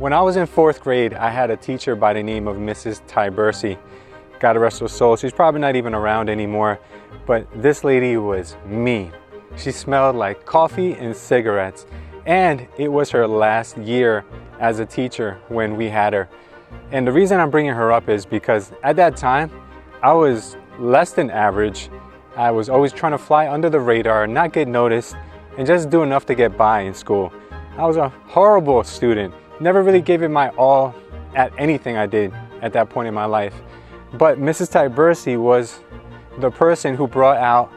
When I was in 4th grade, I had a teacher by the name of Mrs. Tibersi. God rest her soul. She's probably not even around anymore, but this lady was mean. She smelled like coffee and cigarettes, and it was her last year as a teacher when we had her. And the reason I'm bringing her up is because at that time, I was less than average. I was always trying to fly under the radar, not get noticed, and just do enough to get by in school. I was a horrible student. Never really gave it my all at anything I did at that point in my life. But Mrs. Tibersi was the person who brought out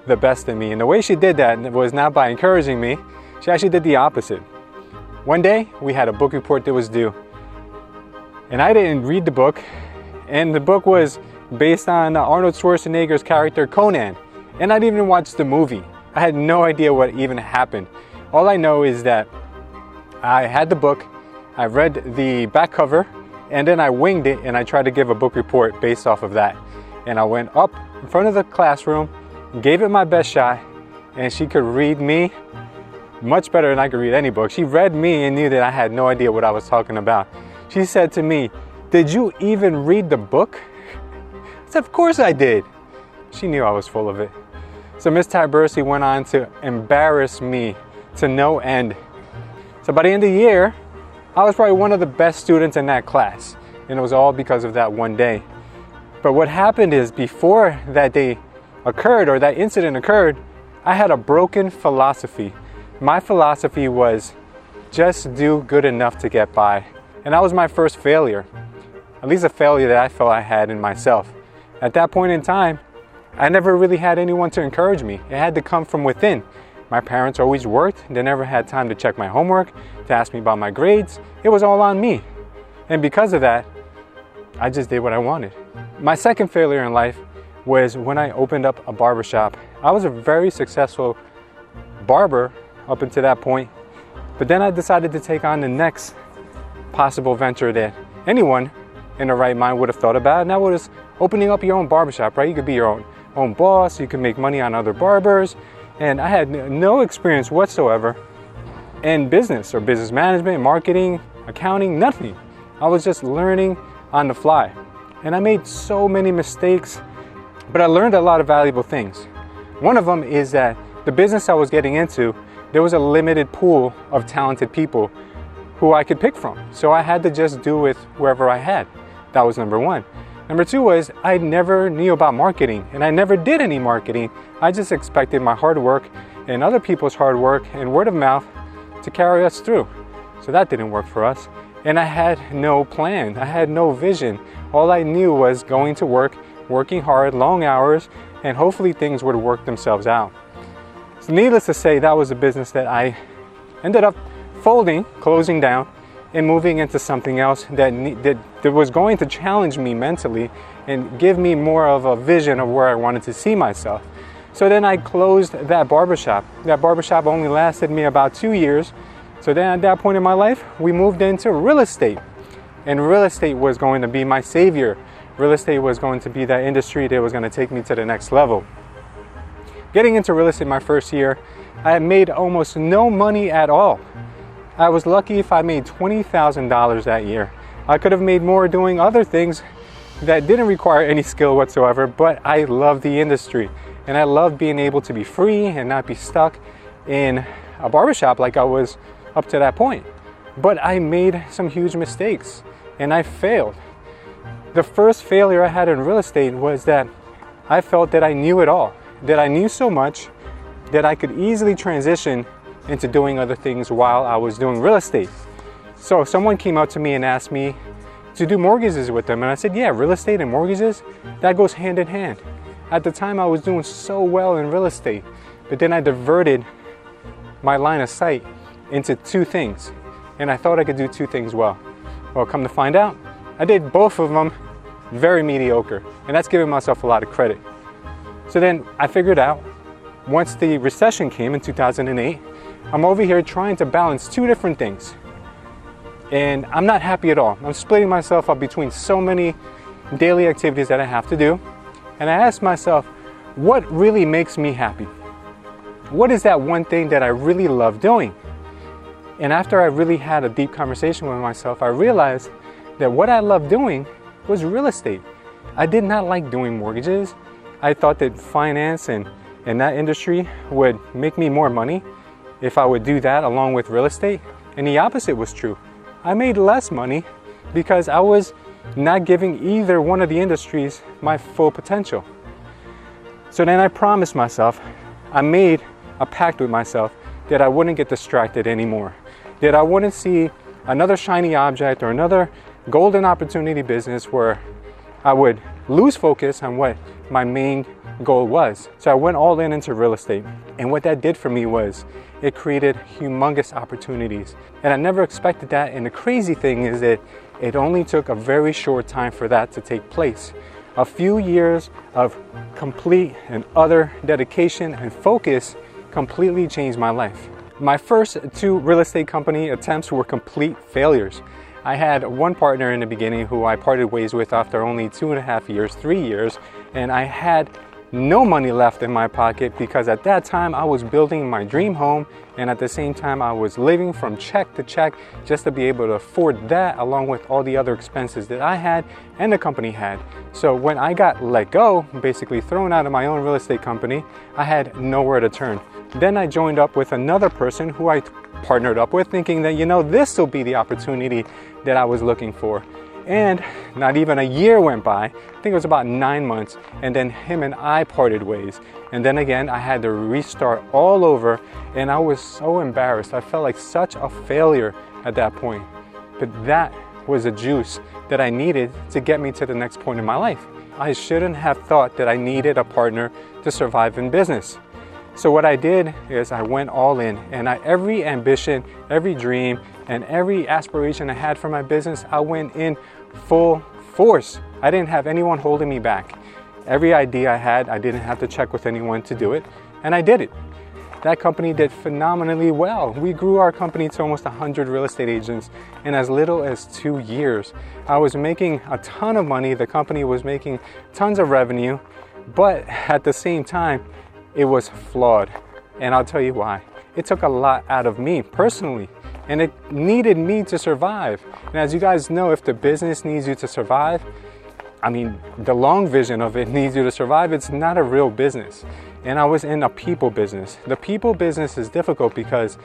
the best in me. And the way she did that was not by encouraging me. She actually did the opposite. One day, we had a book report that was due. And I didn't read the book. And the book was based on Arnold Schwarzenegger's character Conan. And I didn't even watch the movie. I had no idea what even happened. All I know is that I had the book, I read the back cover, and then I winged it and I tried to give a book report based off of that. And I went up in front of the classroom, gave it my best shot, and she could read me much better than I could read any book. She read me and knew that I had no idea what I was talking about. She said to me, "Did you even read the book?" I said, "Of course I did." She knew I was full of it. So Ms. Tibersi went on to embarrass me to no end. So by the end of the year, I was probably one of the best students in that class, and it was all because of that one day. But what happened is, before that day occurred, or that incident occurred, I had a broken philosophy. My philosophy was just do good enough to get by. And that was my first failure, at least a failure that I felt I had in myself. At that point in time, I never really had anyone to encourage me. It had to come from within. My parents always worked. They never had time to check my homework, to ask me about my grades. It was all on me. And because of that, I just did what I wanted. My second failure in life was when I opened up a barbershop. I was a very successful barber up until that point, but then I decided to take on the next possible venture that anyone in their right mind would have thought about, and that was opening up your own barbershop, right? You could be your own boss, you could make money on other barbers, and I had no experience whatsoever in business or business management, marketing, accounting, nothing. I was just learning on the fly. And I made so many mistakes, but I learned a lot of valuable things. One of them is that the business I was getting into, there was a limited pool of talented people who I could pick from. So I had to just do with wherever I had. That was number one. Number two was I never knew about marketing, and I never did any marketing. I just expected my hard work and other people's hard work and word of mouth to carry us through. So that didn't work for us. And I had no plan. I had no vision. All I knew was going to work, working hard, long hours, and hopefully things would work themselves out. So needless to say, that was a business that I ended up folding, closing down, and moving into something else that was going to challenge me mentally and give me more of a vision of where I wanted to see myself. So then I closed that barbershop. That barbershop only lasted me about 2 years. So then at that point in my life, we moved into real estate. And real estate was going to be my savior. Real estate was going to be that industry that was going to take me to the next level. Getting into real estate my first year, I had made almost no money at all. I was lucky if I made $20,000 that year. I could have made more doing other things that didn't require any skill whatsoever, but I loved the industry. And I loved being able to be free and not be stuck in a barbershop like I was up to that point. But I made some huge mistakes and I failed. The first failure I had in real estate was that I felt that I knew it all, that I knew so much that I could easily transition into doing other things while I was doing real estate. So someone came up to me and asked me to do mortgages with them. And I said, yeah, real estate and mortgages, that goes hand in hand. At the time I was doing so well in real estate, but then I diverted my line of sight into two things. And I thought I could do two things well. Well, come to find out, I did both of them very mediocre. And that's giving myself a lot of credit. So then I figured out, once the recession came in 2008, I'm over here trying to balance two different things. And I'm not happy at all. I'm splitting myself up between so many daily activities that I have to do. And I asked myself, what really makes me happy? What is that one thing that I really love doing? And after I really had a deep conversation with myself, I realized that what I loved doing was real estate. I did not like doing mortgages. I thought that finance and that industry would make me more money if I would do that along with real estate. And the opposite was true. I made less money because I was not giving either one of the industries my full potential. So then I promised myself, I made a pact with myself that I wouldn't get distracted anymore, that I wouldn't see another shiny object or another golden opportunity business where I would lose focus on what my main goal was. So I went all in into real estate. And what that did for me was it created humongous opportunities. And I never expected that. And the crazy thing is that it only took a very short time for that to take place. A few years of complete and utter dedication and focus completely changed my life. My first 2 real estate company attempts were complete failures. I had one partner in the beginning who I parted ways with after only 2.5 years, 3 years, and I had no money left in my pocket because at that time I was building my dream home, and at the same time I was living from check to check just to be able to afford that along with all the other expenses that I had and the company had. So when I got let go, basically thrown out of my own real estate company, I had nowhere to turn. Then I joined up with another person who I partnered up with, thinking that, this will be the opportunity that I was looking for. And not even a year went by. I think it was about 9 months, and then him and I parted ways. And then again, I had to restart all over, and I was so embarrassed. I felt like such a failure at that point. But that was the juice that I needed to get me to the next point in my life. I shouldn't have thought that I needed a partner to survive in business. So what I did is I went all in, and every ambition, every dream, and every aspiration I had for my business, I went in full force. I didn't have anyone holding me back. Every idea I had, I didn't have to check with anyone to do it, and I did it. That company did phenomenally well. We grew our company to almost 100 real estate agents in as little as 2 years. I was making a ton of money. The company was making tons of revenue, but at the same time, it was flawed. And I'll tell you why. It took a lot out of me personally, and it needed me to survive. And as you guys know, if the business needs you to survive, the long vision of it needs you to survive, it's not a real business. And I was in a people business. The people business is difficult because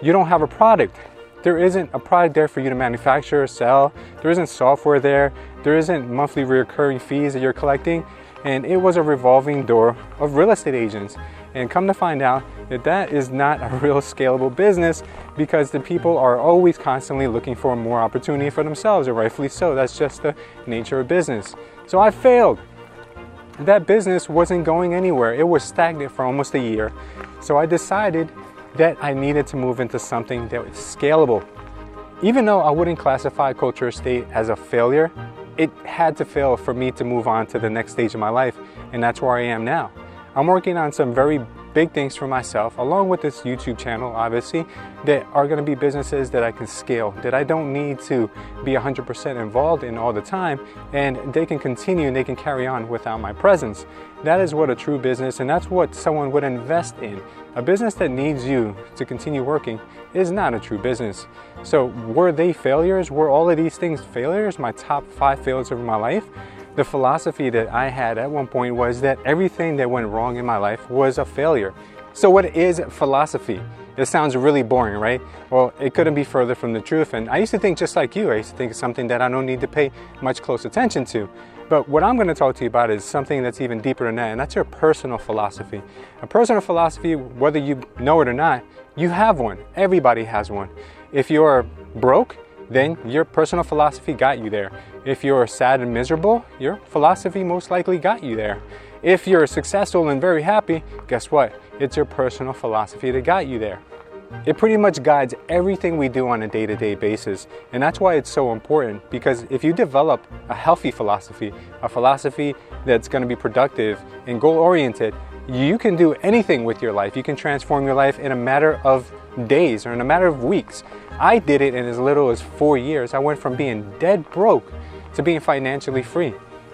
you don't have a product. There isn't a product there for you to manufacture or sell. There isn't software there. There isn't monthly recurring fees that you're collecting. And it was a revolving door of real estate agents. And come to find out that is not a real scalable business, because the people are always constantly looking for more opportunity for themselves, and rightfully so. That's just the nature of business. So I failed. That business wasn't going anywhere. It was stagnant for almost a year. So I decided that I needed to move into something that was scalable. Even though I wouldn't classify Culture Estate as a failure, it had to fail for me to move on to the next stage of my life, and that's where I am now. I'm working on some very big things for myself, along with this YouTube channel, obviously, that are going to be businesses that I can scale, that I don't need to be 100% involved in all the time, and they can continue and they can carry on without my presence. That is what a true business, and that's what someone would invest in. A business that needs you to continue working is not a true business. So were they failures? Were all of these things failures? My top 5 failures of my life? The philosophy that I had at one point was that everything that went wrong in my life was a failure. So what is philosophy? It sounds really boring, right? Well, it couldn't be further from the truth. And I used to think just like you. I used to think it's something that I don't need to pay much close attention to. But what I'm going to talk to you about is something that's even deeper than that, and that's your personal philosophy. A personal philosophy, whether you know it or not, you have one. Everybody has one. If you're broke, then your personal philosophy got you there. If you're sad and miserable, your philosophy most likely got you there. If you're successful and very happy, guess what? It's your personal philosophy that got you there. It pretty much guides everything we do on a day-to-day basis. And that's why it's so important, because if you develop a healthy philosophy, a philosophy that's going to be productive and goal-oriented, you can do anything with your life. You can transform your life in a matter of days or in a matter of weeks. I did it in as little as 4 years. I went from being dead broke to being financially free.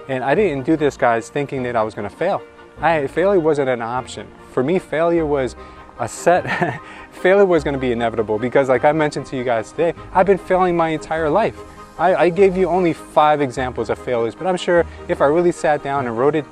And I didn't do this, guys, thinking that I was going to fail. Failure wasn't an option. For me, failure was a set, failure was going to be inevitable because, like I mentioned to you guys today, I've been failing my entire life. I gave you only 5 examples of failures, but I'm sure if I really sat down and wrote it,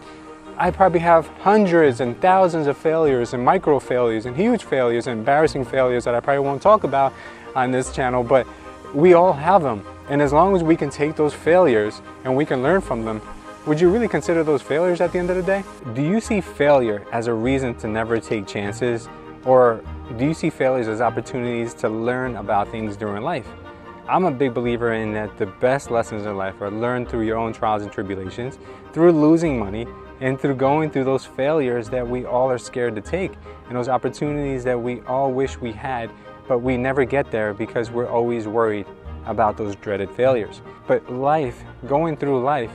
I probably have hundreds and thousands of failures and micro failures and huge failures and embarrassing failures that I probably won't talk about on this channel, but we all have them. And as long as we can take those failures and we can learn from them, would you really consider those failures at the end of the day? Do you see failure as a reason to never take chances? Or do you see failures as opportunities to learn about things during life? I'm a big believer in that the best lessons in life are learned through your own trials and tribulations, through losing money, and through going through those failures that we all are scared to take, and those opportunities that we all wish we had, but we never get there because we're always worried about those dreaded failures. But life, going through life,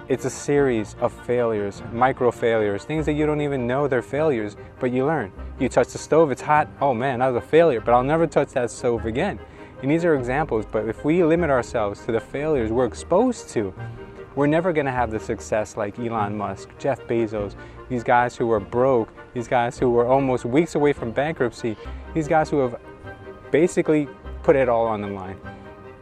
it's a series of failures, micro failures, things that you don't even know they're failures, but you learn. You touch the stove, it's hot, oh man, that was a failure, but I'll never touch that stove again. And these are examples, but if we limit ourselves to the failures we're exposed to, we're never going to have the success like Elon Musk, Jeff Bezos, these guys who are broke, these guys who were almost weeks away from bankruptcy, these guys who have basically put it all on the line.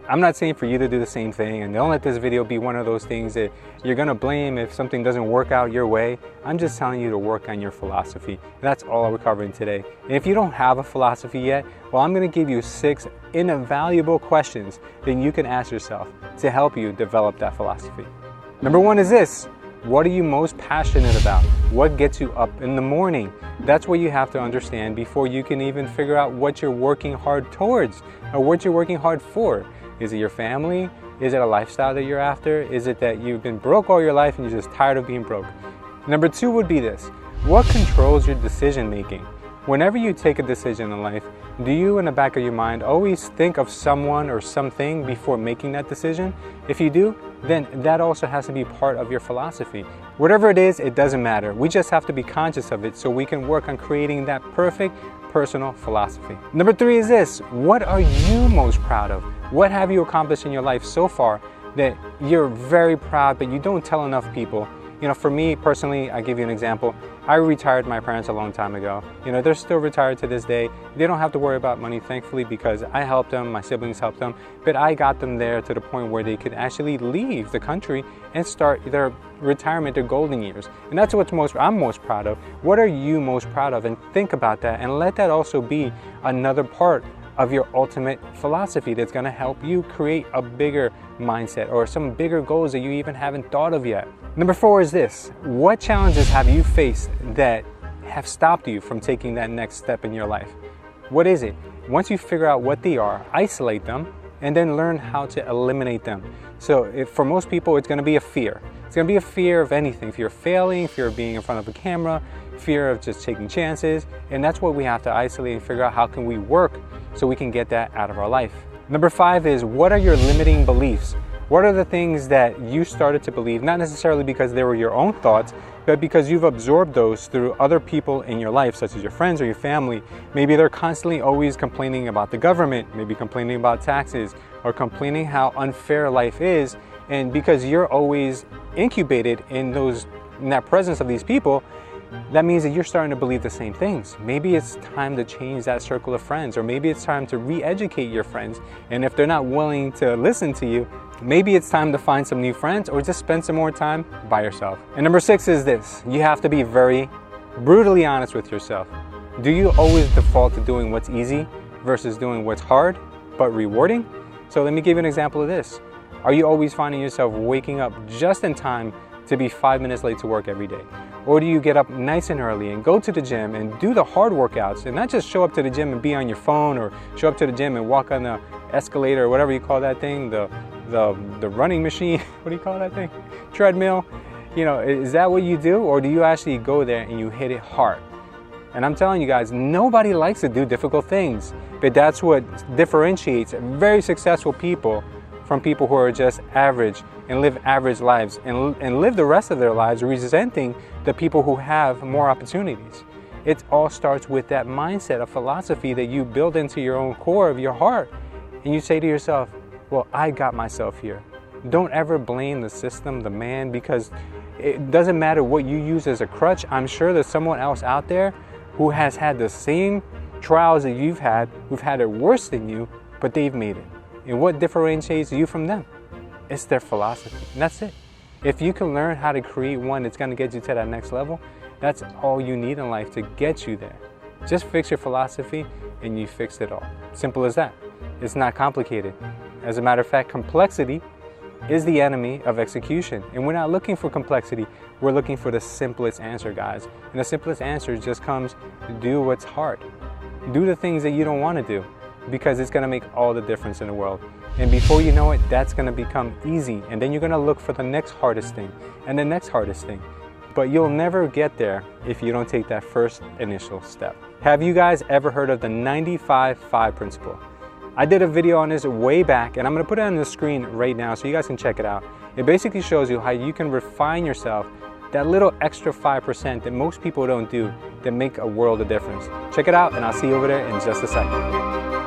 I'm not saying for you to do the same thing, and don't let this video be one of those things that you're going to blame if something doesn't work out your way. I'm just telling you to work on your philosophy. That's all we're covering today. And if you don't have a philosophy yet, well, I'm going to give you 6 invaluable questions that you can ask yourself to help you develop that philosophy. Number 1 is this: what are you most passionate about? What gets you up in the morning? That's what you have to understand before you can even figure out what you're working hard towards or what you're working hard for. Is it your family? Is it a lifestyle that you're after? Is it that you've been broke all your life and you're just tired of being broke? Number 2 would be this: what controls your decision making? Whenever you take a decision in life, do you in the back of your mind always think of someone or something before making that decision? If you do, then that also has to be part of your philosophy. Whatever it is, it doesn't matter. We just have to be conscious of it so we can work on creating that perfect personal philosophy. Number 3 is this: what are you most proud of? What have you accomplished in your life so far that you're very proud but you don't tell enough people? You know, for me personally, I give you an example. I retired my parents a long time ago. You know, they're still retired to this day. They don't have to worry about money, thankfully, because I helped them, my siblings helped them, but I got them there to the point where they could actually leave the country and start their retirement, their golden years. And that's what I'm most proud of. What are you most proud of? And think about that and let that also be another part of your ultimate philosophy that's going to help you create a bigger mindset or some bigger goals that you even haven't thought of yet. Number 4 is this: what challenges have you faced that have stopped you from taking that next step in your life? What is it? Once you figure out what they are, isolate them and then learn how to eliminate them. So for most people, it's going to be a fear. It's going to be a fear of anything: fear of failing, fear of being in front of a camera, fear of just taking chances. And that's what we have to isolate and figure out how can we work so we can get that out of our life. Number 5 is: what are your limiting beliefs? What are the things that you started to believe, not necessarily because they were your own thoughts, but because you've absorbed those through other people in your life, such as your friends or your family. Maybe they're constantly always complaining about the government, maybe complaining about taxes, or complaining how unfair life is. And because you're always incubated in that presence of these people, that means that you're starting to believe the same things. Maybe it's time to change that circle of friends, or maybe it's time to re-educate your friends. And if they're not willing to listen to you, maybe it's time to find some new friends or just spend some more time by yourself. And number 6 is this: you have to be very brutally honest with yourself. Do you always default to doing what's easy versus doing what's hard but rewarding? So let me give you an example of this. Are you always finding yourself waking up just in time to be 5 minutes late to work every day? Or do you get up nice and early and go to the gym and do the hard workouts and not just show up to the gym and be on your phone, or show up to the gym and walk on the escalator or whatever you call that thing, the running machine, what do you call that thing? Treadmill. You know, is that what you do? Or do you actually go there and you hit it hard? And I'm telling you guys, nobody likes to do difficult things, but that's what differentiates very successful people from people who are just average and live average lives and live the rest of their lives resenting the people who have more opportunities. It all starts with that mindset of philosophy that you build into your own core of your heart. And you say to yourself, well, I got myself here. Don't ever blame the system, the man, because it doesn't matter what you use as a crutch. I'm sure there's someone else out there who has had the same trials that you've had, who've had it worse than you, but they've made it. And what differentiates you from them? It's their philosophy, and that's it. If you can learn how to create one that's gonna get you to that next level, that's all you need in life to get you there. Just fix your philosophy and you fixed it all. Simple as that. It's not complicated. As a matter of fact, complexity is the enemy of execution. And we're not looking for complexity, we're looking for the simplest answer, guys. And the simplest answer just comes, do what's hard. Do the things that you don't want to do, because it's going to make all the difference in the world. And before you know it, that's going to become easy. And then you're going to look for the next hardest thing and the next hardest thing. But you'll never get there if you don't take that first initial step. Have you guys ever heard of the 95-5 principle? I did a video on this way back, and I'm going to put it on the screen right now so you guys can check it out. It basically shows you how you can refine yourself, that little extra 5% that most people don't do, that make a world of difference. Check it out, and I'll see you over there in just a second.